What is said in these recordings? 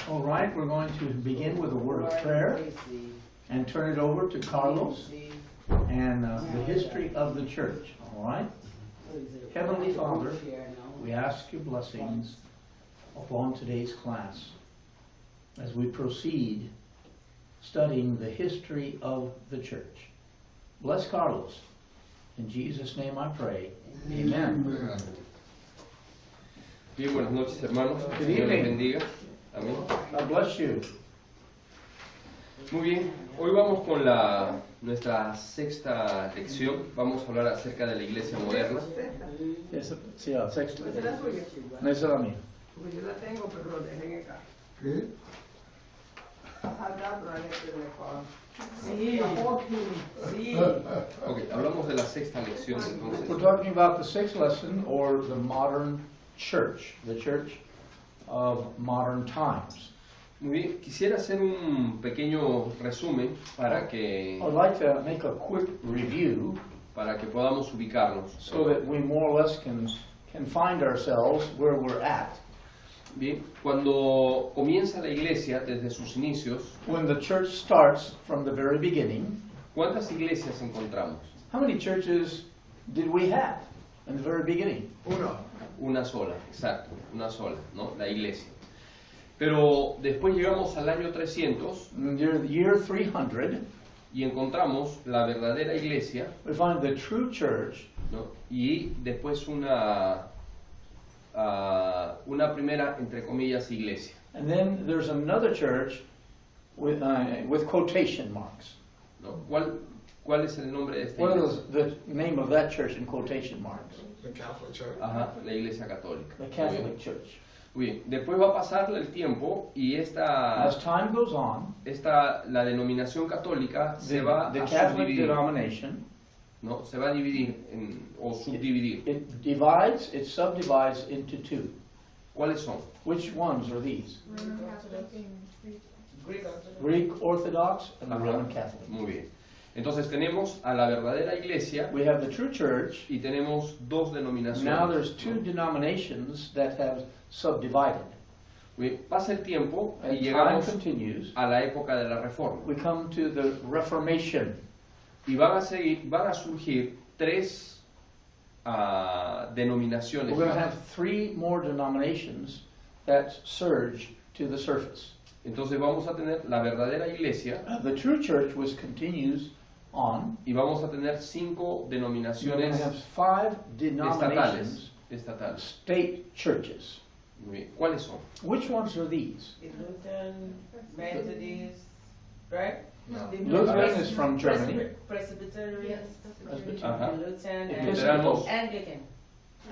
All right, we're going to begin with a word of prayer and turn it over to Carlos and the history of the church. All right? Heavenly Father, we ask your blessings upon today's class as we proceed studying the history of the church. Bless Carlos. In Jesus' name I pray. Amen. Bien, buenas noches, hermanos. Good Dios les evening. bendiga. Amén. God bless you. Muy bien, hoy vamos con nuestra sexta lección. Vamos a hablar acerca de la iglesia moderna. Sí, sexto. ¿Esa es la suya? No, esa es la mía. Porque yo la tengo, pero lo dejé en el carro. ¿Qué? Acá, pero en este recuadro. Sí, sí. Ok, hablamos de la sexta lección We're entonces. talking about the sixth lesson, or the modern church, the church of modern times. Muy bien, quisiera hacer un pequeño resumen para I'd like to make a quick review que podamos ubicarnos. so that we more or less can find ourselves where we're at. Bien, cuando comienza la iglesia desde sus inicios, When the church starts from the very beginning, ¿cuántas iglesias encontramos? how many churches did we have in the very beginning? Uno. Una sola, exacto, una sola, ¿no? La iglesia. Pero después llegamos al año 300 In the year 300, y encontramos la verdadera iglesia, we find the true church, ¿no? Y después una primera, entre comillas, iglesia. and then there's another church with quotation marks. ¿No? ¿Cuál es el nombre de esta What iglesia? is the name of that church in quotation marks? The Catholic Church. Ajá, la iglesia católica. The Muy Catholic bien. Church. Muy bien. Después va a pasar el tiempo y As time goes on, la denominación católica se va the a Catholic subdividir, denomination, ¿no? Se va a dividir o subdividir. it subdivides into two. ¿Cuáles son? Which ones are these? Roman Catholic and Greek. Greek Orthodox and the Ajá. Roman Catholic. Muy bien. Entonces tenemos a la verdadera iglesia We have the true church. y tenemos dos denominaciones. Now there's ¿no? two denominations that have subdivided. Muy bien. Pasa el tiempo y And time llegamos continues. a la época de la Reforma. We come to the Reformation. Y van a surgir tres denominaciones We're going to más. have three more denominations that surge to the surface. Entonces vamos a tener la verdadera iglesia The true church which continues on. y vamos a tener cinco You're going denominaciones to have five denominations, estatales. state churches. Muy bien. ¿Cuáles son? Which ones are these? The Lutheran, Methodist, right? No. The Lutheran is from Germany. Presbyterian, Ajá. the Lutheran, Luteranos. and Anglican.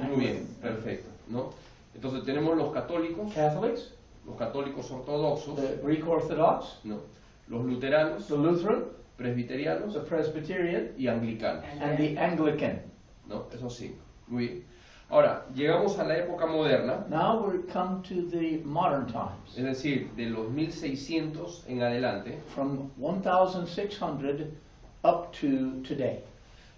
Muy bien, perfecto, ¿no? Entonces tenemos los Catholics, católicos ortodoxos, the Greek Orthodox, ¿no? Los luteranos, the Lutheran, presbiterianos the Presbyterian, y anglicanos, and the Anglican. ¿no? Esos cinco. Muy bien. Ahora, llegamos a la época moderna, Now we come to the modern times. es decir, de los 1600 en adelante, From 1600 up to today.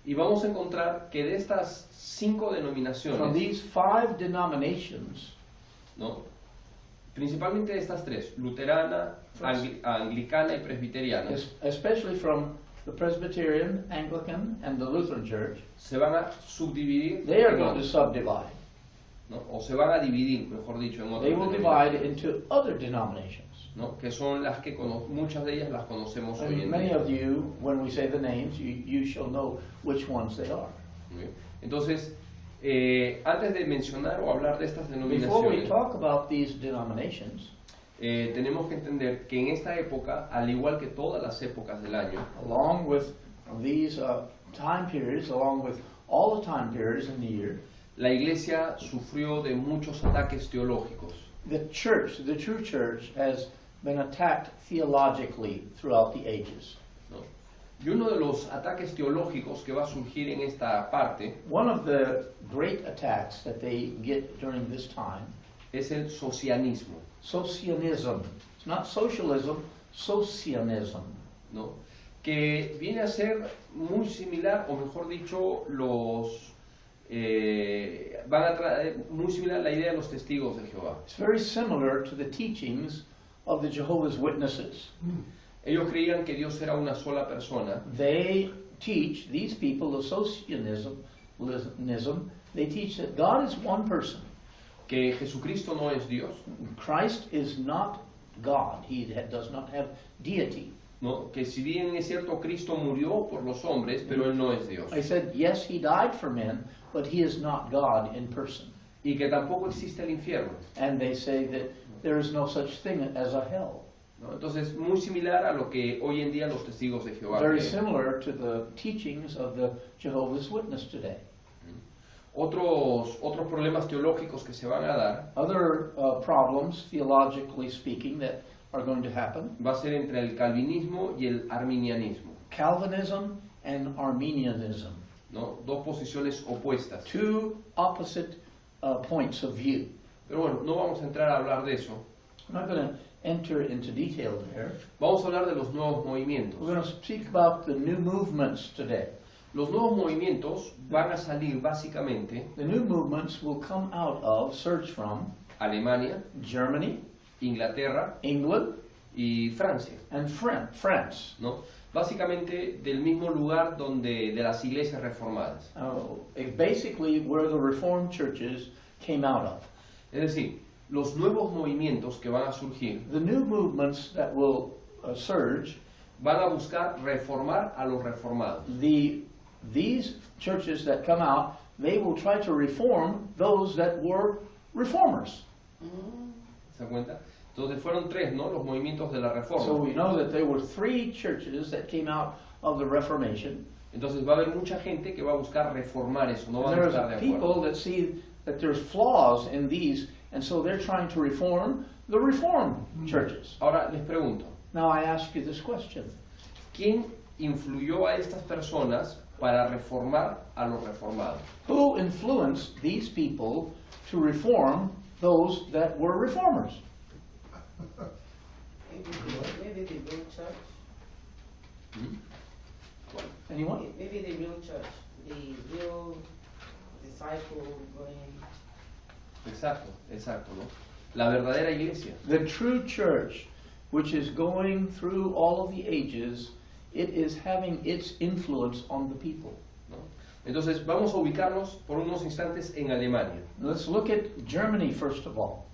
y vamos a encontrar que de estas cinco From denominaciones, these five denominations, ¿no? Principalmente de estas tres, luterana, anglicana y presbiteriana, especially from the Presbyterian, Anglican, and the Lutheran Church, se van a subdividir, they are en going to otras, subdivide. ¿no? O se van a dividir, mejor dicho, en They otras will divide denominaciones, into other denominations. ¿no? Que son las que muchas de ellas las conocemos hoy And en many día. of you, when we say the names, you shall know which ones they are. Muy bien. Entonces, antes de mencionar o hablar de estas Before we denominaciones, talk about these denominations, tenemos que entender que en esta época, al igual que todas las épocas del año, along with these time periods, along with all the time periods in the year, la iglesia sufrió de muchos ataques teológicos. the true church, has been attacked theologically throughout the ages. ¿No? Y uno de los ataques teológicos que va a surgir en esta parte One of the great attacks that they get during this time, es el socianismo, socianism. It's not socialism, socianism. ¿no? Que viene a ser muy similar, o mejor dicho, van a traer muy similar a la idea de los testigos de Jehová. It's very similar to the teachings of the Jehovah's Witnesses. Ellos creían que Dios era una sola persona. They teach, these people, associationism, they teach that God is one person. Que Jesucristo no es Dios, Christ is not God. He does not have deity. ¿no? Que si bien es cierto Cristo murió por los hombres, pero Él no es Dios. I said, yes, he died for men, but he is not God in person. Y que tampoco existe el infierno. And they say that there is no such thing as a hell. ¿No? Entonces, muy similar a lo que hoy en día los testigos de Jehová Very creen. similar to the teachings of the Jehovah's Witness today. Otros problemas teológicos que se van a dar Other problems, theologically speaking, that are going to happen. va a ser entre el calvinismo y el arminianismo, Calvinism and Arminianism. ¿no? Dos posiciones opuestas. Two opposite points of view. Pero bueno, no vamos a entrar a hablar de eso. I'm not going to enter into detail there. Vamos a hablar de los nuevos movimientos. We're going to speak about the new movements today. Los nuevos movimientos van a salir básicamente The new movements will come out of, surge from, Alemania, Germany, Inglaterra England, y Francia, and France. ¿no? Básicamente del mismo lugar donde de las iglesias reformadas. Basically where the Reformed churches came out of. Es decir, los nuevos movimientos que van a surgir The new movements that will surge, van a buscar reformar a los reformados. these churches that come out, they will try to reform those that were reformers. ¿Se dan cuenta? Entonces fueron tres, ¿no? Los movimientos de la So reforma. we know that there were three churches that came out of the Reformation. Entonces va a haber mucha gente que va a buscar reformar eso, no va a There's estar de people acuerdo. that see that there's flaws in these, and so they're trying to reform the Reformed churches. Ahora les pregunto, Now I ask you this question. ¿quién influyó a estas personas para reformar a los reformados? Who influenced these people to reform those that were reformers? Maybe the real church. ¿Mm? Anyone? Maybe the real church. The real disciple going. Exacto, exacto, ¿no? La verdadera iglesia. The true church, which is going through all of the ages, it is having its influence on the people. ¿No? Entonces vamos a ubicarnos por unos instantes en Alemania. Let's look at Germany first of all.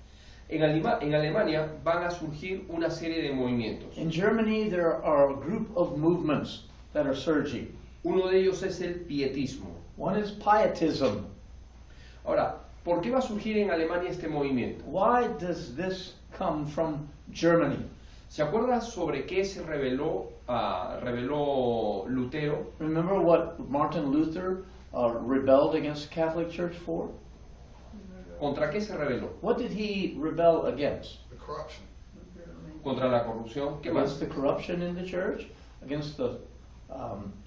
En Alemania van a surgir una serie de movimientos. In Germany, there are a group of movements that are surging. Uno de ellos es el pietismo. One is pietism. Ahora, ¿por qué va a surgir en Alemania este movimiento? Why does this come from Germany? ¿Se acuerdan sobre qué se reveló Lutero? Remember what Martin Luther rebelled against the Catholic Church for? ¿Contra qué se rebeló? What did he rebel against? The corruption. ¿Contra la corrupción? ¿Qué más? Against the corruption in the church? Against the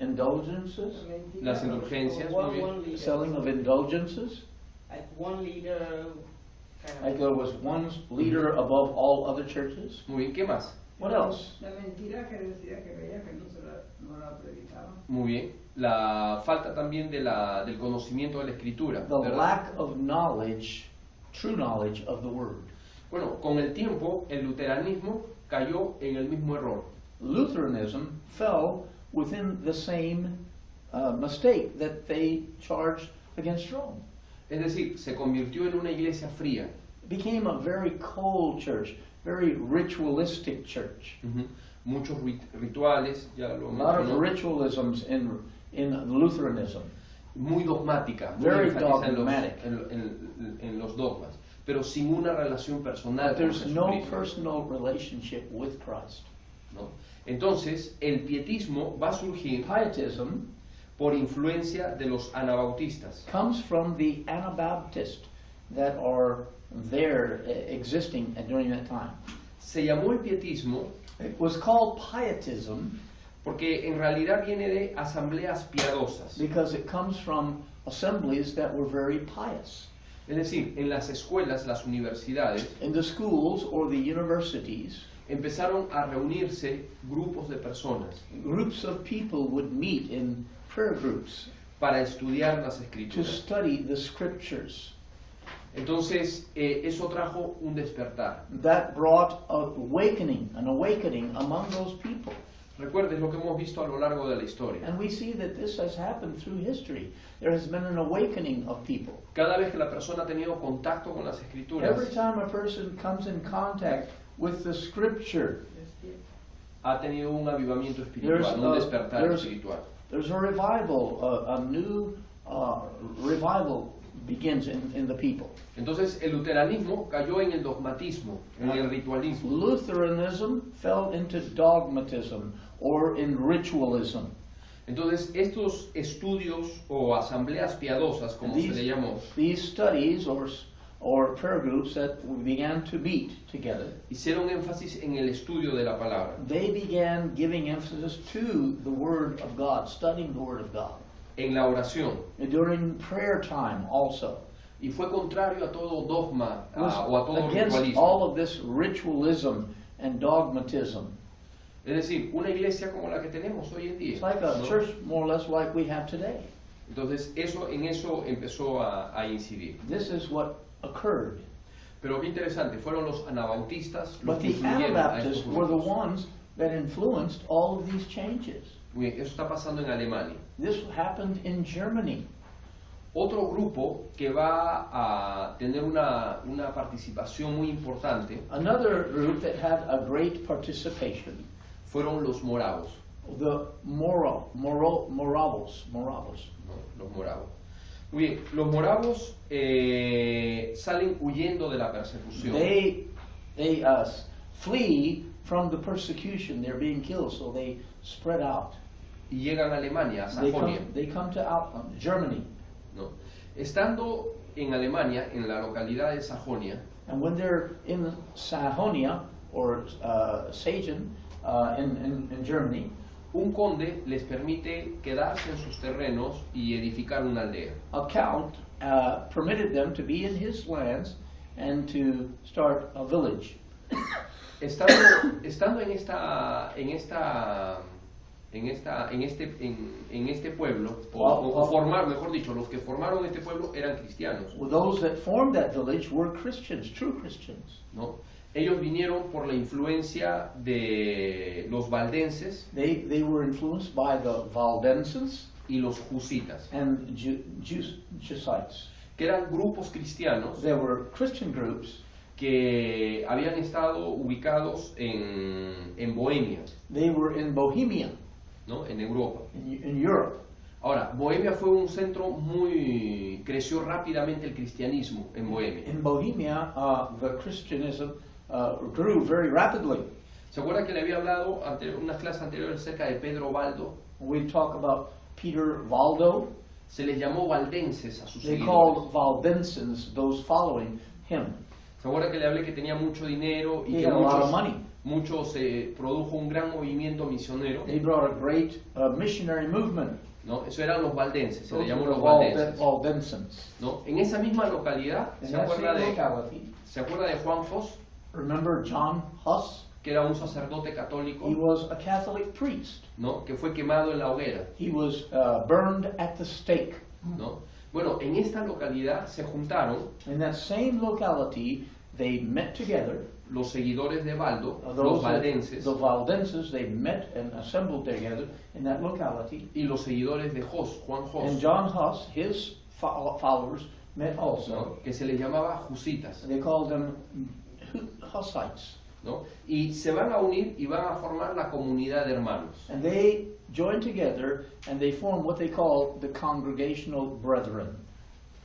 indulgences? Las indulgencias, muy bien. One leader. Selling of indulgences? Like one leader. Kind Like of. there was one leader above all other churches? Muy bien, ¿qué más? What else? La mentira que decía que veía que no la predicaba. Muy bien. La falta también del conocimiento de la escritura. The ¿verdad? lack of knowledge, true knowledge of the word. Bueno, con el tiempo el luteranismo cayó en el mismo error. Lutheranism fell within the same mistake that they charged against Rome. Es decir, se convirtió en una iglesia fría. It became a very cold church, very ritualistic church. Ujú. Muchos rituales, ya lo A lot of mencionó. ritualisms in Lutheranism. Muy dogmática, muy Very enfatiza dogmatic. en los dogmas, pero sin una relación personal But con there's no Jesucristo, personal relationship with Christ. ¿no? Entonces, el pietismo va a surgir Pietism por influencia de los anabautistas. comes from the Anabaptists that are there existing during that time. Se llamó el pietismo It was called pietism porque en realidad viene de asambleas piadosas. because it comes from assemblies that were very pious. Es decir, en las escuelas, las universidades, In the schools or the universities, empezaron a reunirse grupos de personas groups of people would meet in prayer groups para estudiar las to escrituras. study the scriptures. Entonces, eso trajo un despertar. That brought an awakening among those people. Recuerden lo que hemos visto a lo largo de la historia. And we see that this has happened through history. There has been an awakening of people. Cada vez que la persona ha tenido contacto con las escrituras, Every time a person comes in contact with the scripture, ha tenido un avivamiento espiritual, un despertar espiritual. there's a revival, a new revival begins in the people. Entonces, el luteranismo cayó en el dogmatismo, en el ritualismo. Lutheranism fell into dogmatism or in ritualism. Entonces, estos estudios o asambleas piadosas, como se le llamó, These studies or prayer groups that began to meet together, hicieron énfasis en el estudio de la palabra. they began giving emphasis to the Word of God, studying the Word of God. En la oración. During prayer time also. Y fue contrario a todo dogma It was o a todo against ritualismo. all of this ritualism and dogmatism. Es decir, una iglesia como la que tenemos hoy en día. It's like a ¿no? church more or less like we have today. Entonces, en eso empezó a incidir. This is what occurred. Pero qué interesante, fueron los anabautistas los But que the influyeron a estos Anabaptists were the grupos. ones that influenced all of these changes. Muy bien, eso está pasando en Alemania. This happened in Germany. Otro grupo que va a tener una participación muy importante Another group that had a great participation, fueron los moravos. the Moravos. ¿no? Los moravos. Muy bien, los moravos salen huyendo de la persecución. They flee from the persecution. They're being killed, so they spread out. Y llegan a Alemania, a They Sajonia. come to Germany. ¿no? Estando en Alemania, en la localidad de Sajonia, And when they're in Sajonia, or Sagen, in Germany, un conde les permite quedarse en sus terrenos y edificar una aldea. a count permitted them to be in his lands and to start a village. Estando en este pueblo, o formar, mejor dicho, los que formaron este pueblo eran cristianos, Well, those that formed that village were Christians, true Christians. ¿no? Ellos vinieron por la influencia de los valdenses They were influenced by the Valdenses y los husitas, and Jesuites. que eran grupos cristianos There were Christian groups. que habían estado ubicados en Bohemia, They were in Bohemia, ¿no? En Europa. in Europe. Ahora, Bohemia fue un centro creció rápidamente el cristianismo en Bohemia. In Bohemia, the Christianism grew very rapidly. ¿Se acuerda que le había hablado ante unas clases anteriores acerca de Pedro Baldo? We talk about Peter Valdo. Se les llamó valdenses a sus They seguidores. called Valdenses those following him. ¿Se acuerda que le hablé que tenía mucho dinero y He que had a lot of money. se produjo un gran movimiento misionero? He brought a great missionary movement. ¿No? Eso eran los valdenses, se Those les llamó were los the valdenses. Valdensens. ¿No? En esa misma localidad, In ¿se that acuerda same de, locality, ¿se acuerda de Juan Foss? remember John Huss? Que era un sacerdote católico, He was a Catholic priest. ¿no? Que fue quemado en la hoguera, He was burned at the stake. ¿no? Bueno, en esta localidad se juntaron In that same locality, they met together. los seguidores de Baldo, los Those valdenses, the Valdenses, they met and assembled together in that locality. y los seguidores de Juan And Hos, John Huss, his followers, met also. ¿no? Que se les llamaba Husitas, They called them Hussites. ¿no? Y se van a unir y van a formar la comunidad de hermanos. And they joined together and they formed what they call the Congregational Brethren,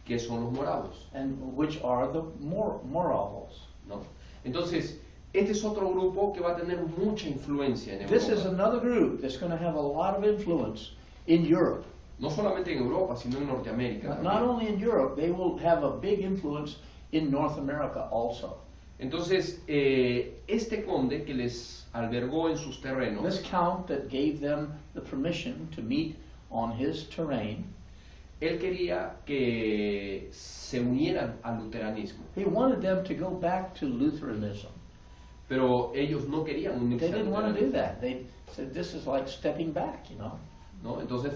Que son los moravos, and which are the Moravos. ¿no? Entonces, este es otro grupo que va a tener mucha influencia en This is Europa. another group that's going to have a lot of influence in Europe. No solamente en Europa, sino en Norteamérica. Not también. only in Europe, they will have a big influence in North America also. Entonces, este conde que les albergó en sus terrenos, This count that gave them the permission to meet on his terrain, él quería que se unieran al luteranismo, he wanted them to go back to Lutheranism. pero ellos no querían unirse They al didn't want to do luteranismo, that. They said this is like stepping back, you know. ¿no? Entonces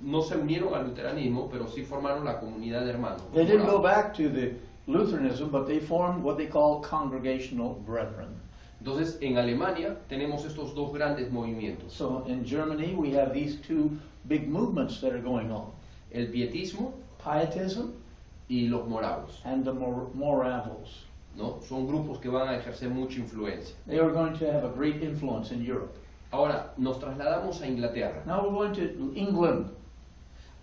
no se unieron al luteranismo, pero sí formaron la comunidad de hermanos. They didn't go moravos. back to the Lutheranism, but they formed what they call Congregational Brethren. Entonces, en Alemania tenemos estos dos grandes movimientos. So in Germany, we have these two big movements that are going on. El pietismo Pietism y los moravos, and the Moravos. ¿no? Son grupos que van a ejercer mucha influencia. They are going to have a great influence in Europe. Ahora, nos trasladamos a Inglaterra. Now we're going to England.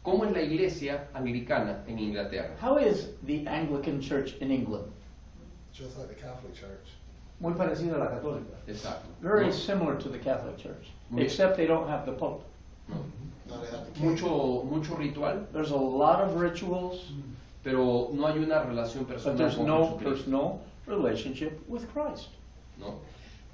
¿Cómo es la iglesia anglicana en Inglaterra? How is the Anglican Church in England? Just like the Catholic Church. Muy parecida a la católica. Exacto. Very ¿No? similar to the Catholic Church, Muy- except they don't have the Pope. ¿No? No, they have the king. Mucho ritual, There's a lot of rituals, pero no hay una relación but personal there's con no Jesucristo, personal relationship with Christ. ¿no?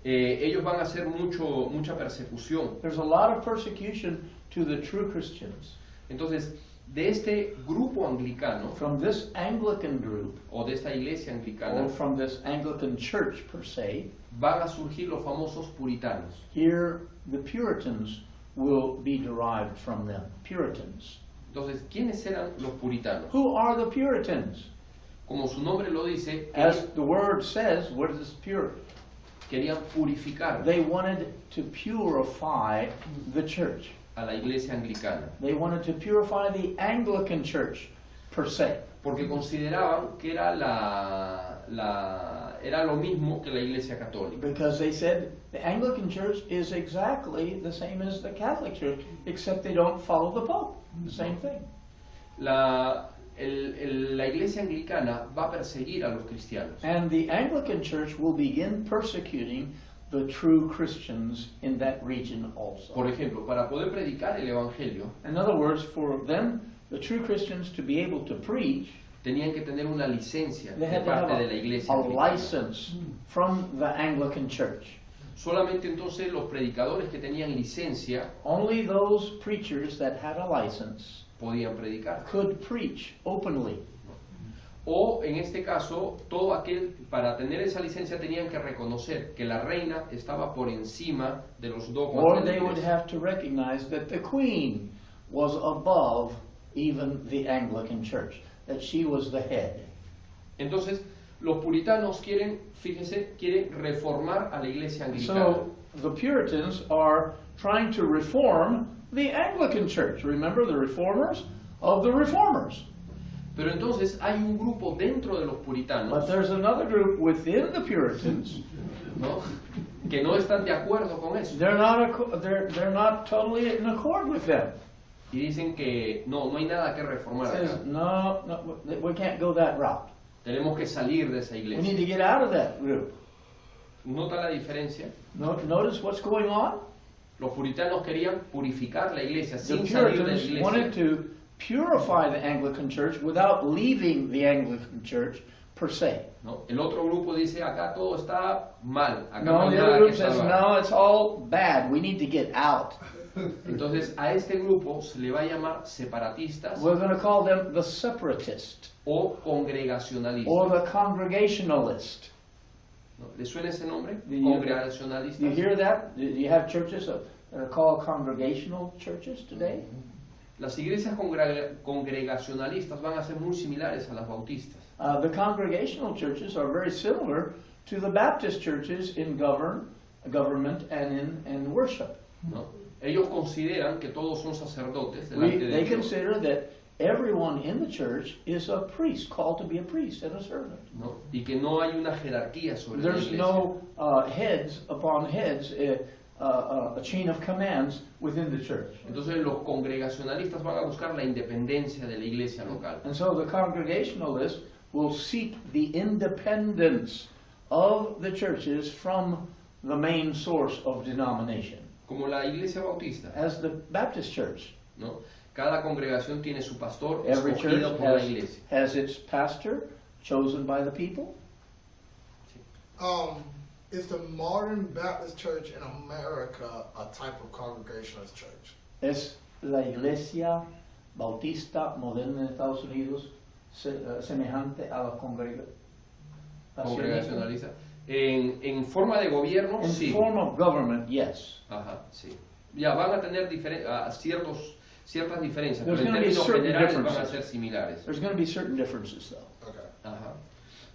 Ellos van a hacer mucha persecución. There's a lot of persecution to the true Christians. Entonces, de este grupo anglicano, From this Anglican group, o de esta iglesia anglicana, or from this Anglican church per se, van a surgir los famosos puritanos. here the Puritans will be derived from them. Puritans. Entonces, ¿quiénes eran los puritanos? Who are the Puritans? Como su nombre lo dice, As the word says, what is pure? querían purificar They wanted to purify the church. a la iglesia anglicana, They wanted to purify the Anglican church per se, porque consideraban que era era lo mismo que la iglesia católica. because they said the Anglican church is exactly the same as the Catholic church, except they don't follow the Pope. The same thing. La iglesia anglicana va a perseguir a los cristianos. And the Anglican church will begin persecuting the true Christians in that region also. Por ejemplo, para poder predicar el evangelio, In other words, for them, the true Christians, to be able to preach, tenían que tener una licencia they de had to have parte de la iglesia a anglicana. license from the Anglican church. Solamente entonces los predicadores que tenían licencia Only those preachers that had a license podían predicar. could preach openly. O en este caso, todo aquel, para tener esa licencia tenían que reconocer que la reina estaba por encima de los dogmas Or de la they would iglesia. have to recognize that the Queen was above even the Anglican church, that she was the head. Entonces, los puritanos quieren reformar a la iglesia anglicana. So the Puritans are trying to reform the Anglican church. Remember the reformers of the reformers. Pero entonces hay un grupo dentro de los But puritanos, there's another group within the Puritans. ¿no? que no están de acuerdo con eso. They're not totally in accord with them. Y dicen que no hay nada que reformar Says, acá. no, we can't go that route. Tenemos que salir de esa We need iglesia. to get out of that group. ¿Nota la diferencia? Notice what's going on? Los puritanos querían purificar la iglesia The sin salir de la Puritans wanted iglesia. to purify the Anglican church without leaving the Anglican church per se. ¿No? El otro grupo dice acá todo está mal, acá No, no hay the other nada group que says, salvar. no, it's all bad. We need to get out. Entonces a este grupo se le va a llamar separatistas We're going to call them the separatist o congregacionalistas. or the congregationalist. ¿No? ¿Le suena ese nombre? Do you Congregacionalistas. hear that? Do you have churches that are called congregational churches today? Las iglesias congregacionalistas van a ser muy similares a las bautistas. The congregational churches are very similar to the Baptist churches in government and in worship. ¿No? Ellos consideran que todos son sacerdotes delante de They Dios, consider that everyone in the church is a priest, called to be a priest and a servant. ¿no? Y que no hay una jerarquía sobre la There's iglesia. no heads upon heads, a chain of commands within the church. Entonces los congregacionalistas van a buscar la independencia de la iglesia local. And so the Congregationalists will seek the independence of the churches from the main source of denomination, Como la iglesia bautista, as the Baptist church. ¿no? Cada congregación tiene su pastor Every church escogido por la iglesia. has its pastor chosen by the people. Is the modern Baptist church in America a type of congregationalist church? Es la iglesia bautista moderna en Estados Unidos semejante a la congregación. Congregacionalista. En forma de gobierno, In sí. form of government, yes. Ajá, sí. Ya van a tener ciertas diferencias, pero There's en gonna be términos certain generales van a differences. ser similares. There's going to be certain differences, though. Okay. Ajá.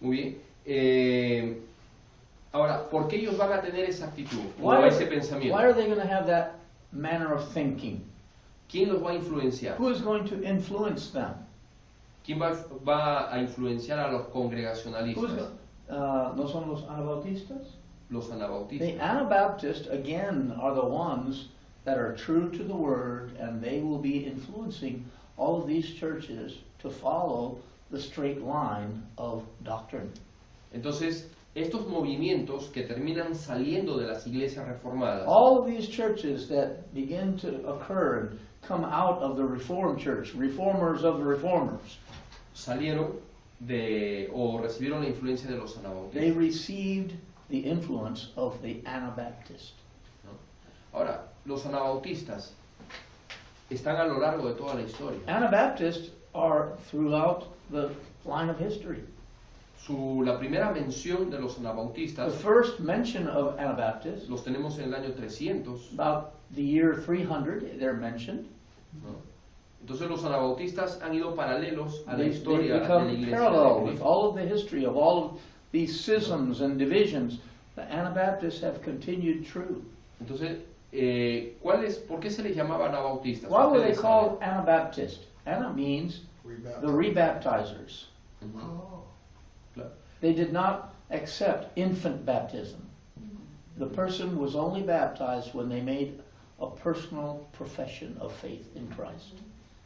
Muy bien. Ahora, ¿por qué ellos van a tener esa actitud o Why ese are pensamiento? they going to have that manner of thinking? ¿Quién los va a influenciar? Who is going to influence them? ¿Quién va a influenciar a los Who's congregacionalistas? ¿No son los anabautistas? Los The anabautistas. Anabaptists, again, are the ones that are true to the Word, and they will be influencing all of these churches to follow the straight line of doctrine. Entonces, estos movimientos que terminan saliendo de las iglesias reformadas, All of these churches that begin to occur and come out of the Reformed Church, reformers of the reformers, salieron o recibieron la influencia de los they anabautistas. received the influence of the Anabaptist. ¿No? Ahora, los anabautistas están a lo largo de toda la historia. Anabaptists are throughout the line of history. La primera mención de los The anabautistas first mention of Anabaptists, los tenemos en el año 300. about the year 300, they're mentioned. ¿No? Entonces los anabautistas han ido paralelos a la They historia de la become iglesia parallel de with Cristo. all of the history of all of these schisms and divisions. The Anabaptists have continued true. Entonces, ¿por qué se les llamaba anabautistas? Why were they Ustedes called Anabaptist? Anna means the rebaptizers. saben. Ujú, Oh. claro. They did not accept infant baptism. The person was only baptized when they made a personal profession of faith in Christ.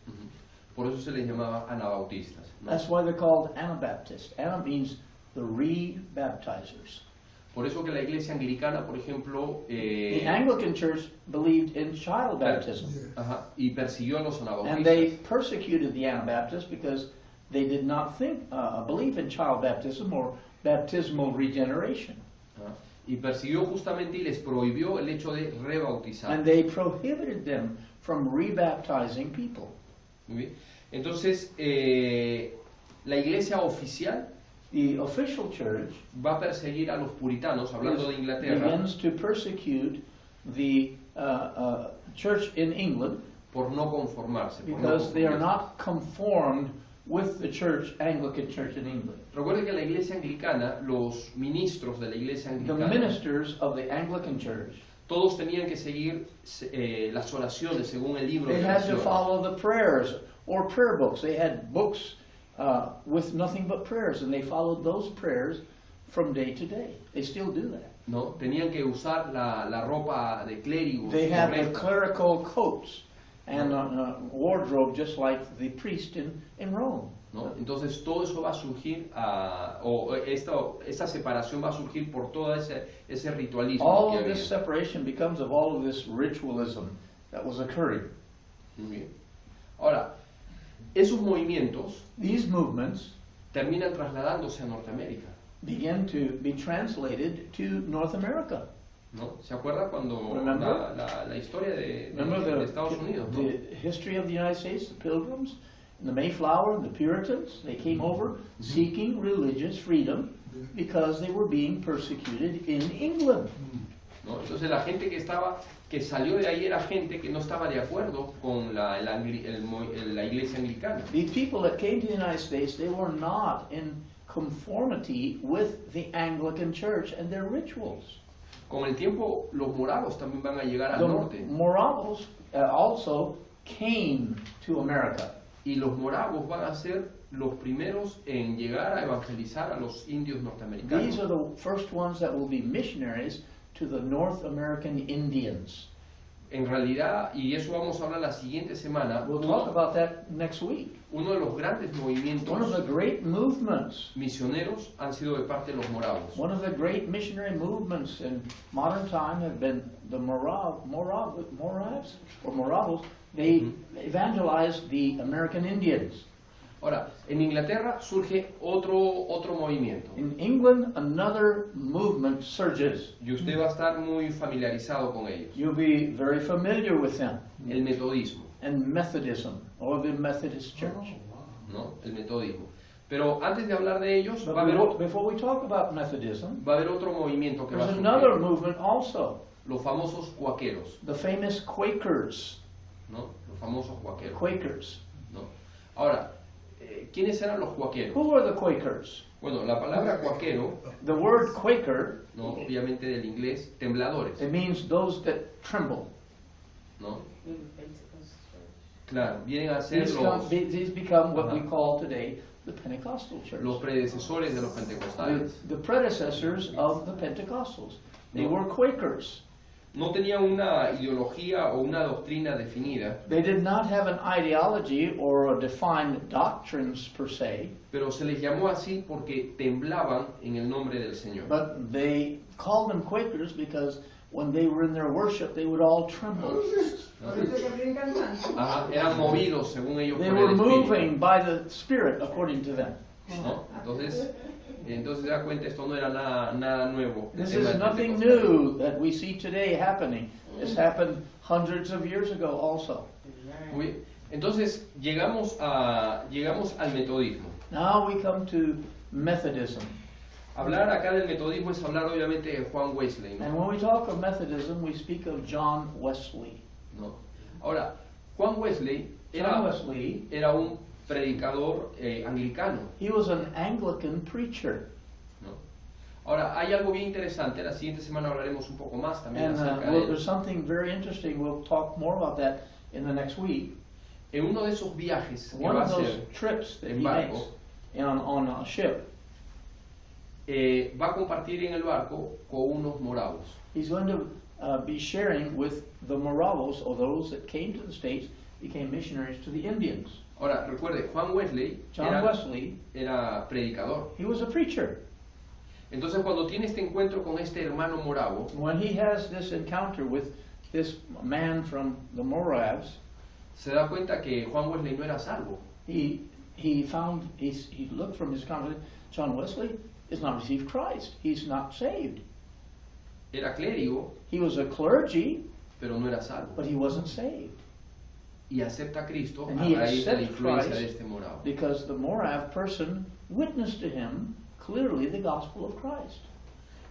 Ujú. Por eso se les llamaba anabautistas. ¿No? That's why they're called Anabaptist. Anna means the rebaptizers. Por eso que la iglesia anglicana, por ejemplo, The Anglican Church believed in child baptism. ajá, y persiguió a los And they anabautistas. persecuted the Anabaptists because they did not believe in child baptism or baptismal regeneration. Ajá, y persiguió justamente y les prohibió el hecho de rebautizar. And they prohibited them from rebaptizing people. Muy bien. Entonces, la iglesia oficial The official church va a perseguir a los puritanos, hablando de Inglaterra, begins to persecute the church in England por no conformarse. Por no because they are conformarse. not conformed with the church, Anglican Church in England. Recuerde que la iglesia anglicana, los ministros de la iglesia The anglicana, ministers of the Anglican Church, todos tenían que seguir las oraciones según el libro they de had to oraciones. follow the prayers or prayer books. They had books with nothing but prayers, and they followed those prayers from day to day. They still do that. ¿No? Tenían que usar la ropa de clérigos They have the correcta, clerical coats and wardrobe just like the priest in Rome. ¿no? Entonces todo eso va a surgir, esta separación va a surgir por todo ese ritualismo All que of había. this separation becomes of all of this ritualism that was occurring. Muy bien. Ahora, esos movimientos These movements terminan trasladándose a Norteamérica. begin to be translated to North America. ¿No? ¿Se acuerda cuando Remember? la historia de Remember Estados Unidos? ¿no? the history of the United States, the Pilgrims, and the Mayflower, and the Puritans? They came over seeking religious freedom because they were being persecuted in England. ¿No? Entonces la gente que salió de ahí era gente que no estaba de acuerdo con la iglesia anglicana. These people that came to the United States, they were not in conformity with the Anglican Church and their rituals. Con el tiempo los moravos también van a llegar al The norte Moravos also came to America. y los moravos van a ser los primeros en llegar a evangelizar a los indios These norteamericanos. are the first ones that will be missionaries to the North American Indians. En realidad, y eso vamos a hablar la siguiente semana, We'll talk about that next week. uno de los grandes One of the movimientos great movements, misioneros han sido de parte de los moravos. one of the great missionary movements in modern time have been the Moravs. They evangelized the American Indians. Ahora, en Inglaterra surge otro movimiento. In England, another movement surges. Y usted va a estar muy familiarizado con ellos. You'll be very familiar with them. El metodismo, And Methodism, or the Methodist Church. ¿no? El metodismo. Pero antes de hablar de ellos, But va a haber, before we talk about Methodism, otro movimiento que va a there's surgir. another movement also. Los famosos cuáqueros, The famous Quakers. ¿no? Los famosos cuáqueros, Quakers. ¿no? Ahora, ¿quiénes eran los cuáqueros? Who were the Quakers? Bueno, la palabra cuáquero, The word Quaker, ¿no? Obviamente del inglés, tembladores, it means those that tremble. ¿no? in Pentecost church. Claro, vienen a ser These become what we call today the Pentecostal church. los predecesores de los pentecostales. The predecessors of the Pentecostals. They were Quakers. No tenían una ideología o una doctrina definida, They did not have an ideology or a defined doctrines per se, pero se les llamó así porque temblaban en el nombre del Señor. but they called them Quakers because when they were in their worship, they would all tremble. Por eso que brincan tanto. Ajá, eran movidos según ellos They por were el Espíritu, moving by the Spirit, according to them. ¿no? Entonces se da cuenta, esto no era nada nuevo. el This tema is del nothing Pentecostal. new that we see today happening. This happened hundreds of years ago also. Muy bien. Entonces llegamos al metodismo. Now we come to Methodism. Hablar acá del metodismo es hablar obviamente de Juan Wesley, And ¿no? when we talk of Methodism, we speak of John Wesley. ¿No? Ahora, Juan Wesley John Wesley, era un predicador anglicano, he was an Anglican preacher. ¿no? Ahora, hay algo bien interesante, la siguiente semana hablaremos un poco más también And acerca de there's something very interesting. We'll talk more about that in the next week. En uno de esos viajes que One va a of those hacer trips that en he barco, makes on a ship, va a compartir en el barco con unos moravos. he's going to be sharing with the Moravos, or those that came to the States, became missionaries to the Indians. Ahora, recuerde, Juan Wesley John Wesley, era predicador. he was a preacher. Entonces, cuando tiene este encuentro con este hermano moravo, When he has this encounter with this man from the Moravs, se da cuenta que Juan Wesley no era salvo. he looked from his conversation, John Wesley has not received Christ. He's not saved. Era clérigo, He was a clergy, pero no era salvo. but he wasn't saved Y acepta a Cristo And a he raíz de la accepts influencia Christ de este moravo. because the Morav person witnessed to him clearly the gospel of Christ.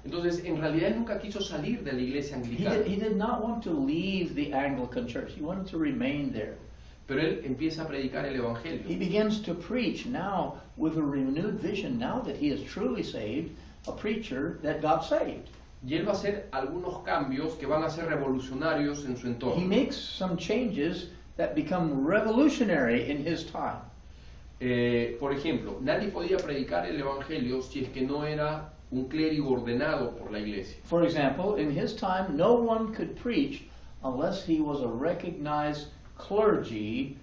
Entonces, en realidad él nunca quiso salir de la iglesia He anglicana, did not want to leave the Anglican church. He wanted to remain there. pero él empieza a predicar el He evangelio. begins to preach now with a renewed vision, now that he is truly saved, a preacher that got saved. Y él va a hacer algunos cambios que van a ser revolucionarios en su He entorno. makes some changes that become revolutionary in his time. Por ejemplo, nadie podía predicar el evangelio si es que no era un clérigo ordenado por la iglesia. For example, in his time, no one could preach unless he was a recognized clergy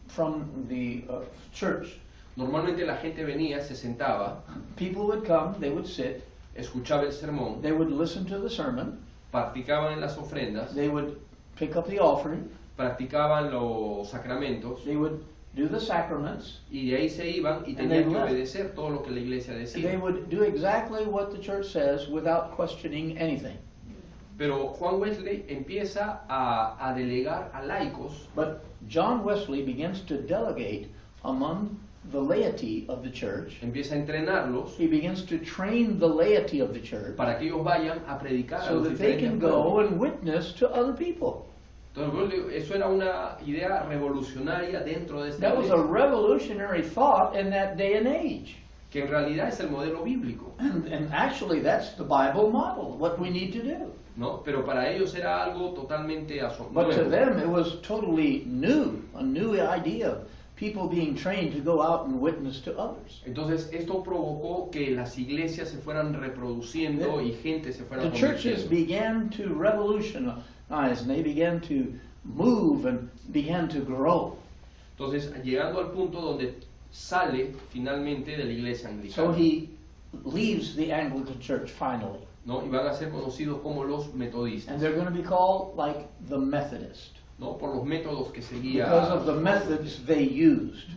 from the church. Normalmente la gente venía, se sentaba, People would come, they would sit, escuchaba el sermón, they would listen to the sermon, practicaban en las ofrendas, they would pick up the offering, practicaban los sacramentos they would do the sacraments, y de ahí se iban y And tenían they que left. obedecer todo lo que la iglesia they decía. would do exactly what the church says without questioning anything. Pero Juan Wesley empieza a delegar a laicos But John Wesley begins to delegate among the laity of the church. empieza a entrenarlos He begins to train the laity of the church para que ellos vayan a predicar a so los that they diferentes can go pueblos. and witness to other people. Entonces, eso era una idea revolucionaria dentro de esta That was a iglesia, revolutionary thought in that day and age. que en realidad es el modelo bíblico, And actually, that's the Bible model, what we need to do. ¿no? Pero para ellos era algo totalmente But to asombroso. them, it was totally new, a new idea of people being trained to go out and witness to others. Entonces, esto provocó que las iglesias se fueran reproduciendo y gente se fuera The churches convirtiendo. began to revolutionize, and they began to move and began to grow. Entonces, llegando al punto donde sale finalmente de la iglesia So anglicana, he leaves the Anglican Church finally. ¿no? Y van a ser conocidos como los metodistas, And they're going to be called like the Methodist ¿no? Por los métodos que seguía. because of the methods they used.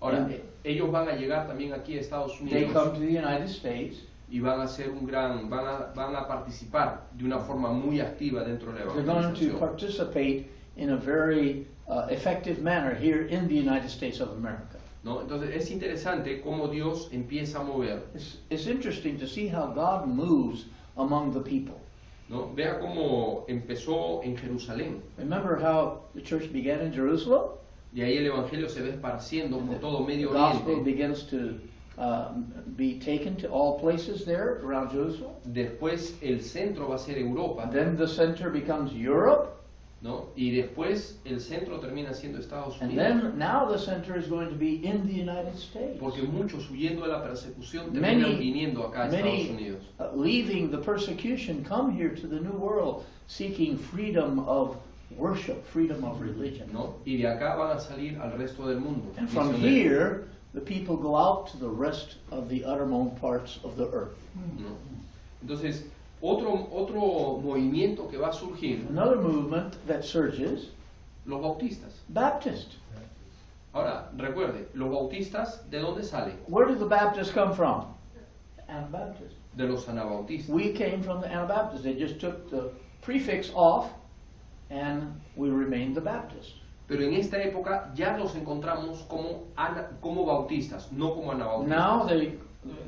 Ahora, And ellos van a llegar también aquí a Estados they come Unidos to the United States. y van a ser van a participar de una forma muy activa dentro de la They're going to evangelización. participate in a very effective manner here in the United States of America. ¿No? Entonces es interesante cómo Dios empieza a mover, It's interesting to see how God moves among the people. ¿no? Vea cómo empezó en Jerusalén. Remember how the church began in Jerusalem? Y ahí el evangelio se va esparciendo por todo The Medio gospel Oriente. begins to be taken to all places there around Jerusalem. Después el centro va a ser Europa, Then the center becomes Europe. ¿no? Y después el centro termina siendo Estados And Unidos. then now the center is going to be in the United States. Porque muchos huyendo de la persecución terminan viniendo acá a Estados Unidos. Leaving the persecution come here to the New World seeking freedom of worship, freedom of religion. ¿No? Y de acá van a salir al resto del mundo. And from misioneros, here, the people go out to the rest of the uttermost parts of the earth. ¿no? Entonces, otro movimiento que va a surgir, Another movement that surges, los bautistas. Baptist. Ahora, recuerde, los bautistas, ¿de dónde salen? Where did the Baptists come from? Anabaptists. De los anabautistas. We came from the Anabaptists. They just took the prefix off and we remained the Baptists. Pero en esta época ya los encontramos como bautistas, no como anabautistas. Now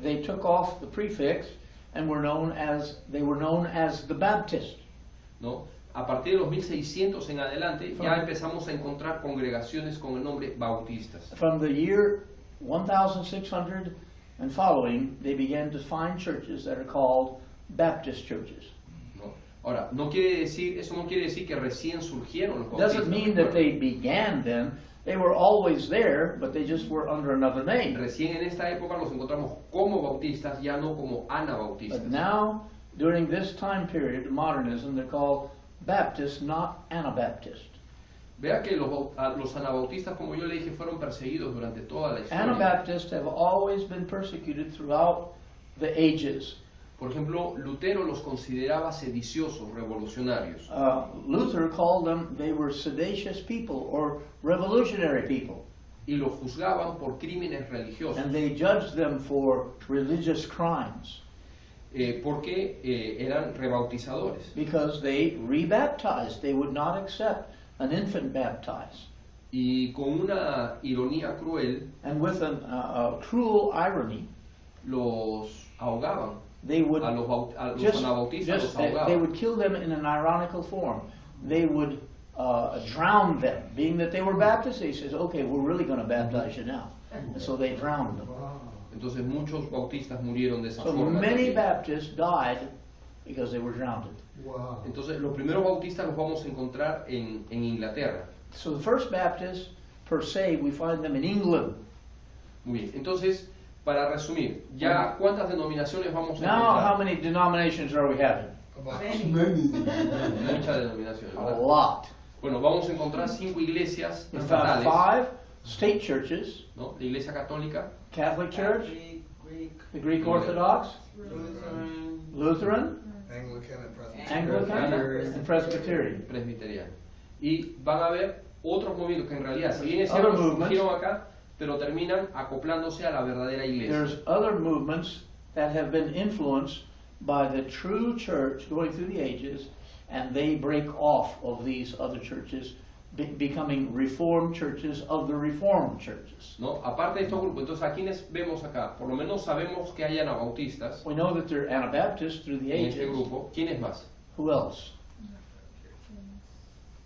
they took off the prefix and they were known as the Baptist. ¿No? A partir de los 1600 en adelante ya empezamos a encontrar congregaciones con el nombre bautistas. From the year 1600 and following, they began to find churches that are called Baptist churches. ¿No? Ahora, eso no quiere decir que recién surgieron los bautistas. Doesn't mean that they began then. They were always there, but they just were under another name. Recién en esta época los encontramos como bautistas, ya no como anabautistas. But now, during this time period, modernism, they're called Baptists, not Anabaptist. Vea que los anabautistas, como yo le dije, fueron perseguidos durante toda la historia. Anabaptists have always been persecuted throughout the ages. Por ejemplo, Lutero los consideraba sediciosos, revolucionarios. Luther called them, they were seditious people or revolutionary people. Y los juzgaban por crímenes religiosos. And they judged them for religious crimes. Porque eran rebautizadores. Because they rebaptized. They would not accept an infant baptized. Y con una ironía cruel, And with a cruel irony, los ahogaban. they would A los anabautistas los they ahogaban. would kill them in an ironical form. They would drown them. Being that they were Baptists, he says, okay, we're really going to baptize you now. And so they drowned them. Entonces muchos bautistas murieron de esa So forma. many también. Baptists died because they were drowned. Wow. Entonces los primeros bautistas los vamos a encontrar en Inglaterra. So the first Baptists, per se, we find them in England. Muy bien. Entonces, para resumir, ya ¿cuántas denominaciones vamos a Now, how encontrar? many denominations are we having? About Muchas denominaciones, A ¿verdad? lot. Bueno, vamos a encontrar 5 iglesias We found estatales, 5 state churches: ¿no? La Iglesia Católica, Catholic Church, Greek, the Greek Orthodox, Lutheran, Lutheran, Anglican and Presbyterian. Anglican, and Presbyterian. Presbiteriana. Y van a haber otros movimientos que en realidad, si bien es Other cierto, movements. surgieron acá, pero terminan acoplándose a la verdadera iglesia. There's other movements that have been influenced by the true church going through the ages, and they break off of these other churches, becoming reformed churches of the reformed churches. ¿No? Aparte de estos grupos, entonces a quienes vemos acá, por lo menos sabemos que hay anabautistas We know that they're Anabaptists through the en este ages. grupo. ¿Quiénes más? Who else?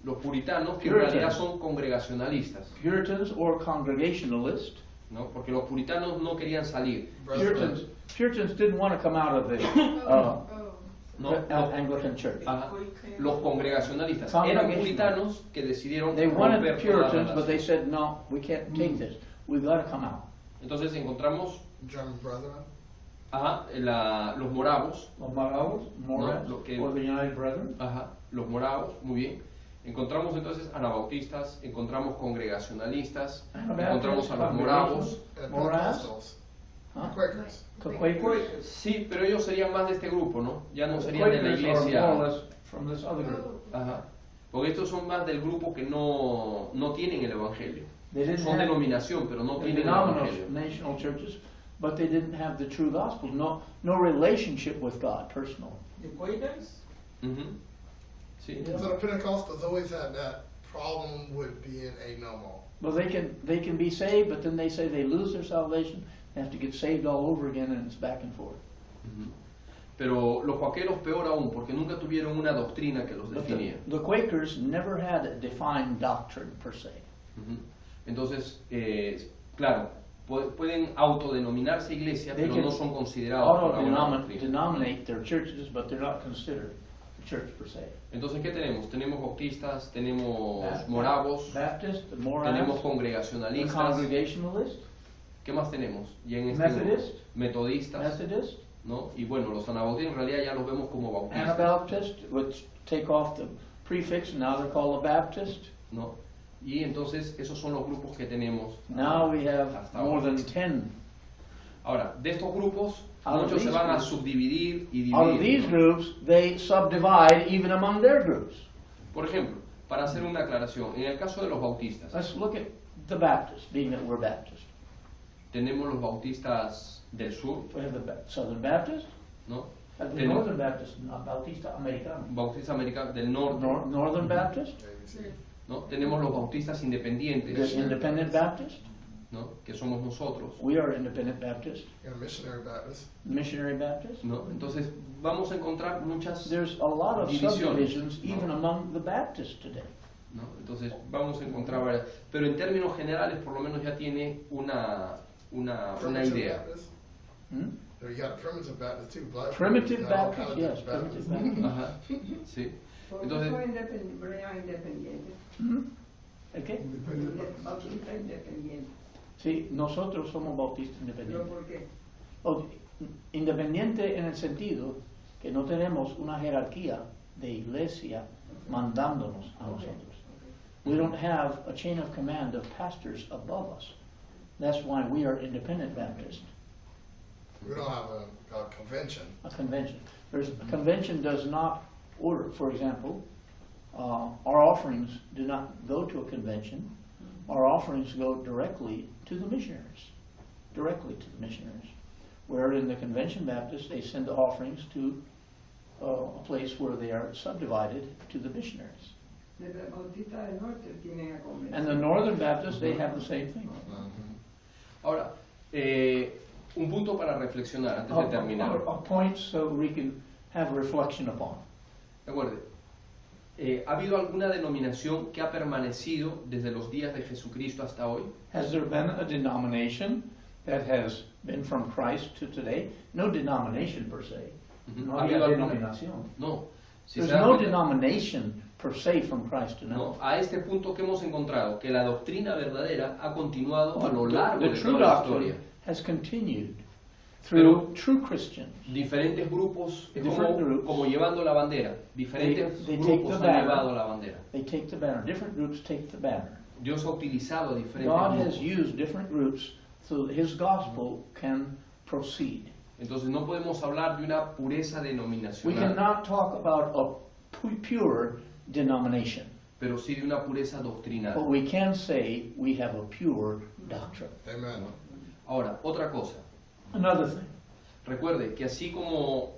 Los puritanos, que en Puritans. realidad son congregacionalistas, Puritans or Congregationalists. ¿no? Porque los puritanos no querían salir. Puritans didn't want to come out of the No, Anglican Church. Ajá. Los congregacionalistas eran puritanos que decidieron They wanted romper toda la Puritans, but they relación. said, no, we can't take this. We've got to come out. Entonces encontramos German Brethren. los moravos, Los Moravos, No, lo que- or the United Brethren. los moravos, muy bien. Encontramos entonces anabautistas, encontramos congregacionalistas, Anabaptists, encontramos a los moravos. And Moras? Pentecostals. Huh? Quakers. Quakers. Sí, pero ellos serían más de este grupo, ¿no? Ya no The serían de la Quakers are more or iglesia. less from this other group. Ajá. Porque estos son más del grupo que no tienen el evangelio. They didn't Son have denominación, pero no the tienen el evangelio. denominational churches, but they didn't have the true gospel. No relationship with God, personal. the Quakers, Ujú. Sí. So the Pentecostals always had that problem with being a no-mo. Well, they can be saved, but then they say they lose their salvation. They have to get saved all over again, and it's back and forth. Ujú. Pero los cuaqueros peor aún, porque nunca tuvieron una doctrina que los But definía. the Quakers never had a defined doctrine per se. Ujú. Entonces, claro, pueden autodenominarse iglesia, They pero can no son considerados por la buena doctrina. denominate their churches, but they're not considered a church per se. Entonces, ¿qué tenemos? Tenemos bautistas, tenemos Ba- moravos, Baptist, the tenemos Moravians, the congregacionalistas. Congregationalist, ¿Qué más tenemos? Y en este Methodist. grupo, metodistas, Methodist, ¿no? Y bueno, los anabautistas en realidad ya los vemos como bautistas, Anabaptist, which take off the prefix, now they're called a Baptist. ¿no? Y entonces esos son los grupos que tenemos. Now we have Hasta more ahora. than 10. Ahora, de estos grupos, Out of muchos se these van a groups. subdividir y Out of dividir, these ¿no? groups, they subdivide even among their groups. Por ejemplo, para hacer una aclaración, en el caso de los bautistas, Let's look at the Baptists, being that we're Baptist. tenemos los bautistas del sur, We have the Southern Baptist, ¿no? and the Tenemos Northern Baptist, Bautista Americano. bautistas americanos del norte, Northern Baptist, ¿no? Tenemos los bautistas the independientes, Independent Baptist. ¿no? Que somos nosotros, We are Independent Baptist, You're a missionary Baptist. Missionary Baptist. ¿no? Entonces vamos a encontrar muchas, There's a lot of Divisiones, subdivisions ¿no? even among the Baptists today. ¿no? Entonces vamos a encontrar varias, pero en términos generales por lo menos ya tiene una Primitive idea. Baptist. Hmm? You got a primitive Baptist too. Black Primitive you got all Baptist, kinds yes, of primitive Baptists. Baptist. Ajá, sí. Porque Entonces, soy independiente, Hmm? Okay. bautista independiente. Sí, nosotros somos bautistas ¿Pero independientes. por qué? O- Independiente en el sentido que no tenemos una jerarquía de iglesia mandándonos a nosotros. We don't have a chain of command of pastors above us. That's why we are Independent Baptist, We don't have a convention. a convention. A convention does not order, for example, our offerings do not go to a convention. Our offerings go directly to the missionaries, Where in the Convention Baptist, they send the offerings to a place where they are subdivided to the missionaries. De la Bautista del Norte tienen a convención. And the Northern Baptists, they have the same thing. ahora, un punto para reflexionar antes de terminar. A point so we can have a reflection upon. Recuerde, ¿ha habido alguna denominación que ha permanecido desde los días de Jesucristo hasta hoy? Has there been a denomination that has been from Christ to today? No denomination per se. Ujú. No ¿Ha había habido alguna? denominación. No. Si There's se dan no cuenta, denomination per se from Christ to now. ¿no? A este punto que hemos encontrado, que la doctrina verdadera ha continuado a lo largo The de true toda la historia. doctrine has continued through true Christians. Diferentes grupos, Different groups. como llevando la bandera. Diferentes They take grupos the han banner. llevado la bandera. They take the banner. Different groups take the banner. Dios ha utilizado a diferentes God has grupos. used different groups so that His gospel can proceed. Entonces no podemos hablar de una pureza We denominacional, cannot talk about a pure denomination, pero sí de una pureza but doctrinal. we can say we have a pure doctrine. Amen. Ahora, otra cosa. Another thing, Recuerde que así como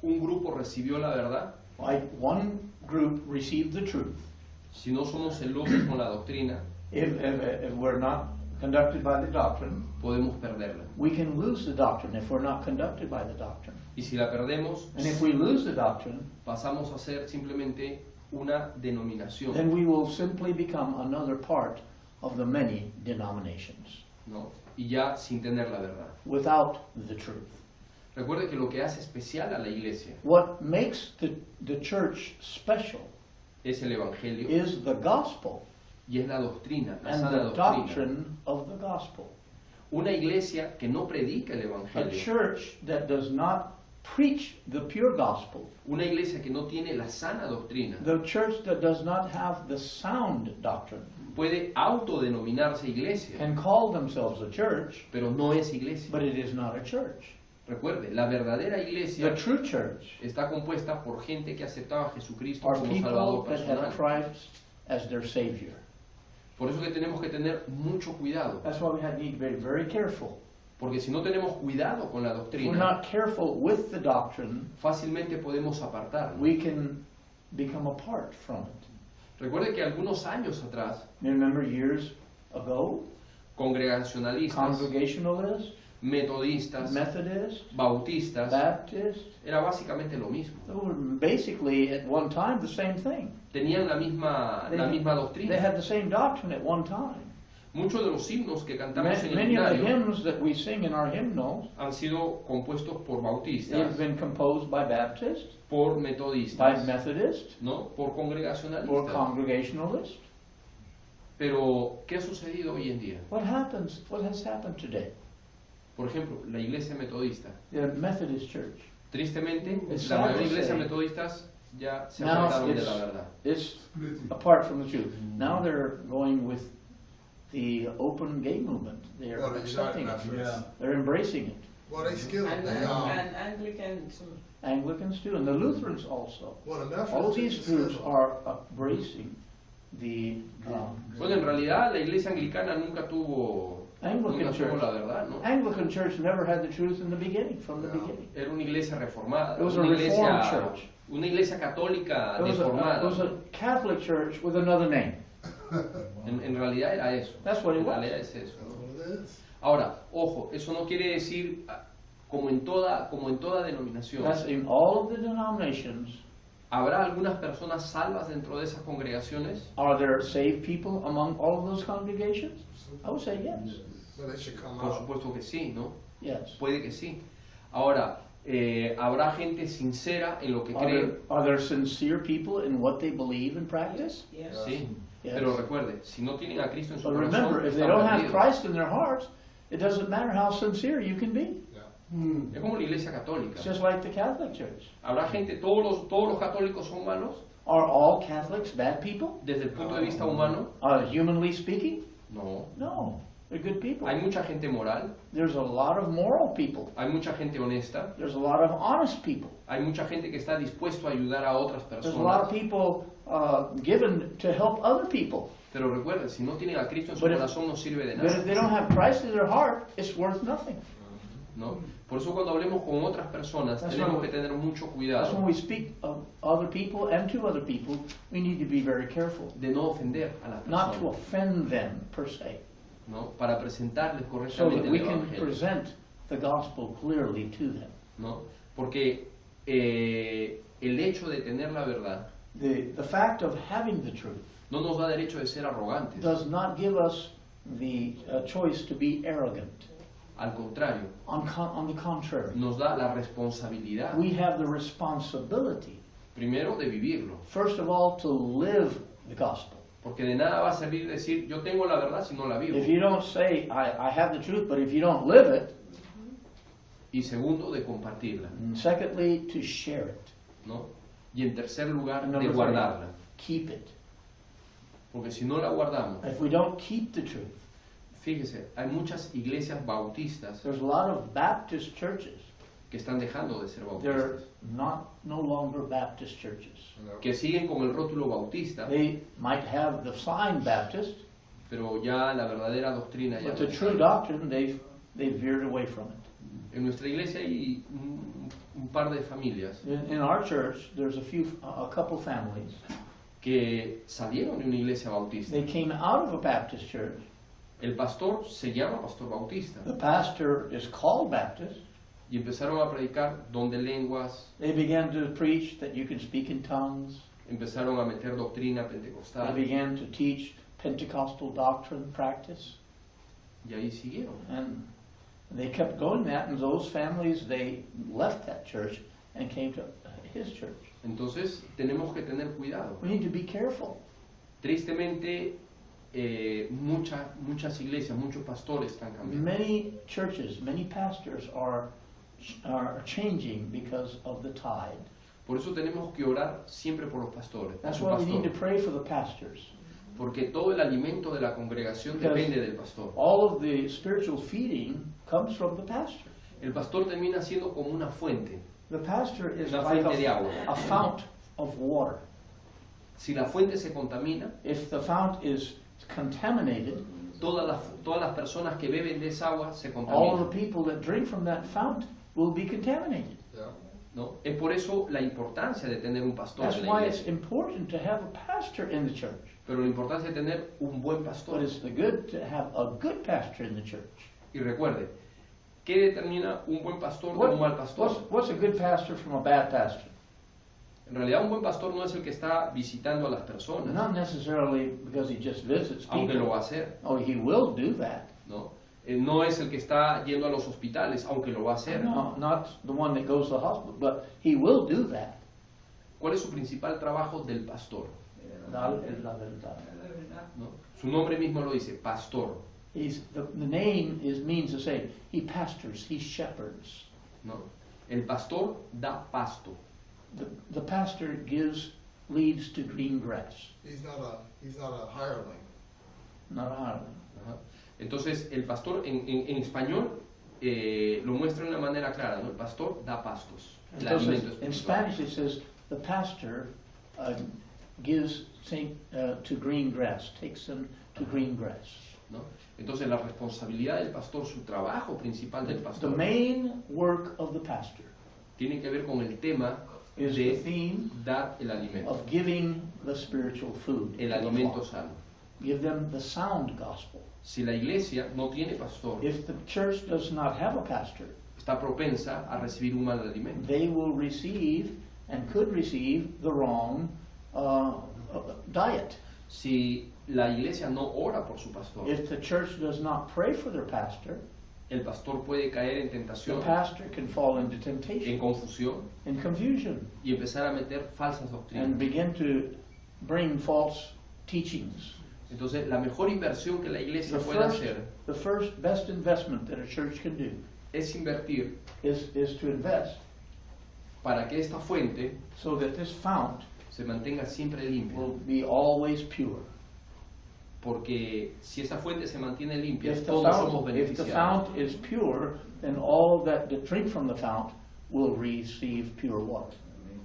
un grupo recibió la verdad, like one group received the truth. si no somos celosos con la doctrina, If we're not conducted by the doctrine, podemos perderla. we can lose the doctrine if we're not conducted by the doctrine. Y si la perdemos, And if we lose the doctrine, pasamos a ser simplemente una denominación, then we will simply become another part of the many denominations ¿no? Y ya sin tener la verdad. without the truth. Recuerde que lo que hace especial a la iglesia What makes the church special es el evangelio is the gospel y es la doctrina, la and sana the doctrina. doctrine of the gospel. Una iglesia que no predica el A evangelio, church that does not preach the pure gospel, una iglesia que no tiene la sana doctrina, the church that does not have the sound doctrine, puede autodenominarse iglesia, can call themselves a church, pero no es iglesia. but it is not a church. Recuerde, la verdadera The iglesia true church está compuesta por gente que aceptaba a Jesucristo are como people Salvador that have personal. Christ as their Savior. Por eso que tenemos que tener mucho cuidado, That's why we need to be very careful. porque si no tenemos cuidado con la If we're doctrina, not careful with the doctrine, fácilmente podemos apartarnos. we can become apart from it. Recuerde que algunos años atrás, You remember years ago, congregacionalistas, Congregationalists, metodistas, Methodists, bautistas, Baptists, era básicamente lo mismo. they were basically at one time the same thing. Tenían la misma They doctrina, had the same doctrine at one time. Muchos de los himnos que cantamos en el Many of the himnario hymns that we sing in our hymnals han sido compuestos por have bautistas, been composed by Baptists, por by metodistas, Methodists, ¿no? Por or congregacionalistas. Congregationalists. Pero, ¿qué ha sucedido hoy en día? What has happened today? Por ejemplo, la iglesia metodista. The Methodist Church. Tristemente, It's la sad mayoría de to iglesias say. metodistas ya se Now apartaron de la verdad. it's apart from the truth. Now they're going with the open gay movement. They're Well, the accepting United it. Methodist. They're embracing it. Well, they still, And, they, and Anglican too. Anglicans too, and the Lutherans also. well, the Methodists. All these still- groups are embracing the Bueno, en realidad la iglesia anglicana nunca tuvo Anglican Church. la verdad, ¿no? Anglican Church never had the truth in the beginning, from the Yeah. beginning. Era una iglesia reformada, It was a una Reformed iglesia, church. una iglesia católica It was deformada. a Catholic church with another name. En realidad era eso. That's what it En was. realidad es eso. That's what it is. Ahora, ojo, eso no quiere decir como en toda denominación. That's in all of the denominations. ¿Habrá algunas personas salvas dentro de esas congregaciones? Are there saved people among all of those congregations? I would say yes. But they should come Por out. supuesto que sí, ¿no? Yes. Puede que sí. Ahora, ¿habrá gente sincera en lo que cree? Are there sincere people in what they believe and practice? Yes. Sí. Yes. Pero recuerde, si no tienen a Cristo en su But corazón, remember, if they están don't have perdidos. Christ in their hearts, it doesn't matter how sincere you can be. Es como la iglesia católica. It's just like the Catholic Church. ¿Habrá gente, todos los católicos son malos Are all Catholics bad people? desde el punto de vista humano? Humanly speaking? No. No. They're good people. Hay mucha gente moral, There's a lot of moral people. hay mucha gente honesta, There's a lot of honest people. hay mucha gente que está dispuesto a ayudar a otras There's a lot of personas. people given to help other people. Pero recuerden, si no tienen a Cristo en su But if- corazón no sirve de But if nada, they don't have Christ in their heart, it's worth nothing. ¿no? Por eso cuando hablemos con otras personas That's tenemos why que tener mucho That's when cuidado we speak of other people and to other people, we need to be very careful de no ofender a las not to personas, offend them per se, ¿no? Para presentarles so correctamente that el we can evangelio, present the gospel clearly to them. ¿no? Porque el hecho de tener la verdad The fact of having the truth no nos da derecho de ser arrogantes. does not give us the choice to be arrogant. Al contrario, On the contrary, nos da la responsabilidad, we have the responsibility, primero, de vivirlo. first of all, to live the gospel. Porque de nada va a servir decir, yo tengo la verdad si no la vivo. If you don't say, I have the truth, but if you don't live it, Y segundo, de compartirla, and secondly, to share it. ¿no? Y en tercer lugar, And de number guardarla. three, keep it. Porque si no la guardamos, If we don't keep the truth, fíjese, hay muchas iglesias bautistas there's a lot of Baptist churches. que están dejando de ser They're bautistas, no longer Baptist churches. que siguen con el rótulo bautista, They might have the sign Baptist, pero ya la verdadera doctrina ya but no the está. true doctrine, they've veered away from it. En nuestra iglesia hay un par de familias In our church, there's a couple families. que salieron de una iglesia bautista. They came out of a Baptist church. El pastor se llama pastor bautista The pastor is called Baptist. y empezaron a predicar don de lenguas, They began to preach that you can speak in tongues. empezaron a meter doctrina They pentecostal began to teach Pentecostal doctrine practice. y ahí siguieron. And they kept going that, and those families, they left that church and came to his church. Entonces tenemos que tener cuidado. We need to be careful. Tristemente, muchas iglesias, muchos pastores están cambiando. Many churches, many pastors are changing because of the tide. Por eso tenemos que orar siempre por los pastores, por That's su why we need to pastor, pray for the pastors. porque todo el alimento de la congregación Because depende del pastor. all of the spiritual feeding comes from the pastor. El pastor termina siendo como una fuente. The pastor is Una like fuente de agua. a fount of water. Si la fuente se contamina, If the fount is contaminated, todas las personas que beben de esa agua se all of contaminan, the people that drink from that fount will be contaminated. Yeah. ¿no? Es por eso la importancia de tener un pastor That's en la why it's iglesia. important to have a pastor in the church. Pero la importancia de tener un buen But pastor. it's good to have a good pastor in the church. Y recuerde, ¿qué determina un buen pastor de un mal pastor? What's a good pastor from a bad pastor? En realidad un buen pastor no es el que está visitando a las personas, Not necessarily because he just visits aunque lo people. va a hacer, Oh, he will do that. ¿no? No es el que está yendo a los hospitales, aunque lo va a hacer. No, not the one that goes to the hospital, but he will do that. ¿Cuál es su principal trabajo del pastor? Dar la verdad. La verdad. ¿No? Su nombre mismo lo dice, pastor, The name means to say he pastors, he shepherds. ¿no? El pastor da pasto. The pastor leads to green grass, He's not a hireling. not a hireling. Ajá. Entonces, el pastor en español lo muestra de una manera clara, ¿no? El pastor da pastos, el alimento Entonces, in espiritual. Spanish it says the pastor gives to green grass, takes them to green grass. ¿No? Entonces, la responsabilidad del pastor, su trabajo principal del The pastor, main work of the pastor tiene que ver con el tema is the de theme dar el alimento, of giving the spiritual food. el to the alimento flock. sano. Give them the sound gospel. Si la iglesia no tiene pastor, If the church does not have a pastor, está propensa a recibir un mal alimento. they will receive and could receive the wrong diet. Si la iglesia no ora por su pastor, If the church does not pray for their pastor, el pastor puede caer en the tentación, pastor can fall into en temptation, confusión in confusion, y empezar a meter falsas and doctrinas. begin to bring false teachings. Entonces, la mejor inversión que la iglesia The puede hacer first best investment that a church can do es invertir is to invest para que esta fuente so that this fount se mantenga siempre limpia. will be always pure. Porque si esa fuente se mantiene limpia, If the todos somos fount beneficiados. is pure, then all that drink from the fount will receive pure water.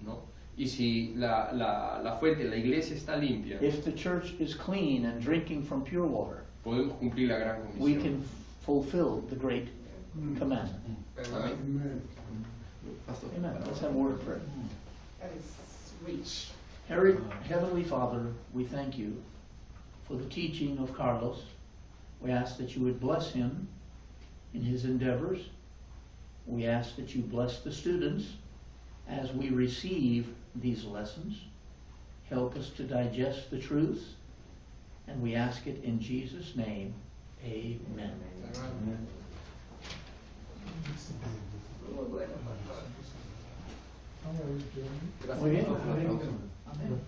¿No? Y si la fuente, la iglesia está limpia, If the church is clean and drinking from pure water, podemos cumplir la gran we comisión. can fulfill the great commandment. Amén. Pastor. Amen. Let's have a word of prayer. That is reach. Heavenly Father, we thank you for the teaching of Carlos. We ask that you would bless him in his endeavors. We ask that you bless the students as we receive these lessons. Help us to digest the truths, and we ask it in Jesus' name. Amen. Amen. Muy bueno, pastor. Gracias, Muy bien. pastor, por el aplauso. Amén.